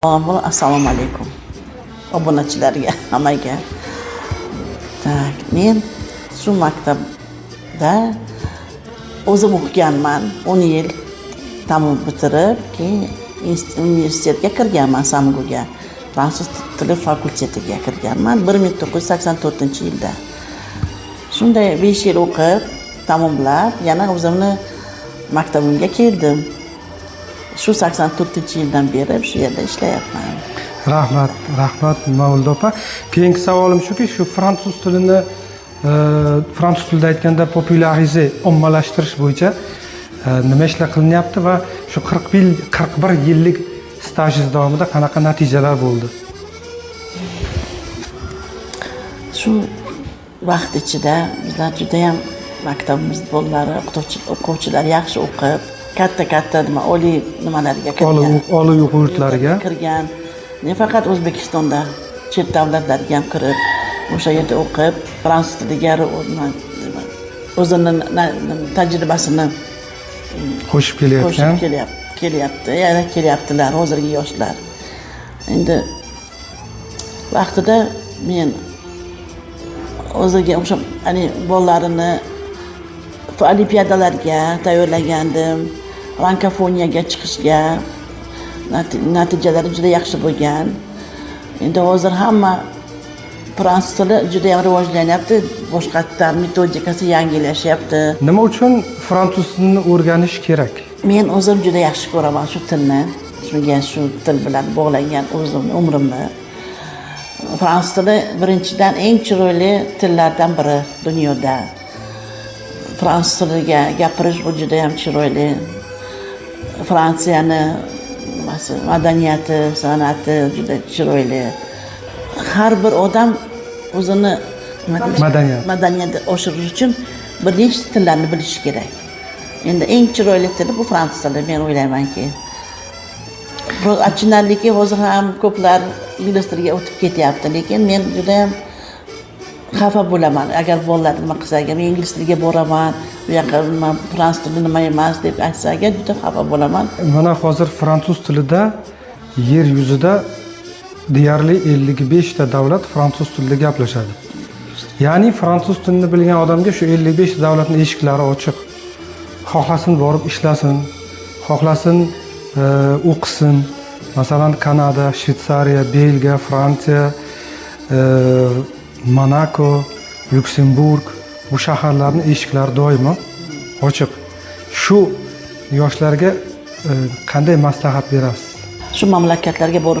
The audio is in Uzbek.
Assalomu alaykum obunachilarga hammaga. Tak, men shu maktabda o'zim o'qiganman, 10 yil tamom bitirib, keyin universitetga kirganman, Samguga. Fransuz tili fakultetiga kirganman 1984-yilda. Shunday 5 yil o'qib, tamomlab, yana o'zimni maktabimga keldim. Shu 84-yildan beri shu yerda ishlayapman. Rahmat Mavluda opa. Keyingi savolim shuki, shu fransuz tilini fransuz tilida aytganda popularize, ommalashtirish bo'yicha nima ishlar qilinyapti va shu 41 yillik stajingiz davomida qanaqa natijalar bo'ldi? Shu vaqt ichida bizlar juda ham maktabimiz bolalari, o'quvchilar yaxshi o'qib, katta nima oliy nimalarga kirgan. Oliy o'quv yurtlariga kirgan. Nafaqat O'zbekistonda, chet davlatlarga ham kirib, o'sha yerda o'qib, fransuz tiliga o'zining tajribasini qo'shib kelyapti, yana kelyaptilar hozirgi yoshlar. Endi vaqtida men o'ziga o'sha bolalarini olimpiadalarga tayyorlagandim, frankofoniyaga chiqishga natijalari juda yaxshi bo'lgan. Endi hozir hamma fransuz tili juda ham rivojlanyapti, boshqa metodikasi yangilashyapti. Nima uchun fransuz tilini o'rganish kerak? Men o'zim juda yaxshi ko'raman shu tilni, shu til bilan bog'langan o'zimni umrimni. Fransuz tili birinchidan eng chiroyli tillardan biri dunyoda. Fransuz tiliga gapirish bu juda ham chiroyli. Fransiyani madaniyati, san'ati juda chiroyli. Har bir odam o'zini madaniyatni oshirish uchun bir nechta tillarni bilishi kerak. Endi eng chiroyli tili bu fransuz tili, men o'ylaymanki. Bu achinarliki, hozir ham ko'plar ingliz tiliga o'tib ketyapti, lekin men juda ham xafa bo'laman. Agar bolalar nima qilsa, men ingliz tiliga boraman, bu yoqqa fransuz tili nima emas deb aytsaga juda xafa bo'laman. Mana hozir fransuz tilida yer yuzida deyarli 55 ta davlat fransuz tilida gaplashadi. Ya'ni fransuz tilini bilgan odamga shu 55 davlatning eshiklari ochiq. Xohlasin borib ishlasin, xohlasin o'qisin. Masalan, Kanada, Shvetsariya, Belgiya, Fransiya, Monaco, Lyuksemburg, bu shaharlarning eshiklari doimo ochiq. Shu yoshlarga qanday maslahat berasiz? Shu mamlakatlarga borib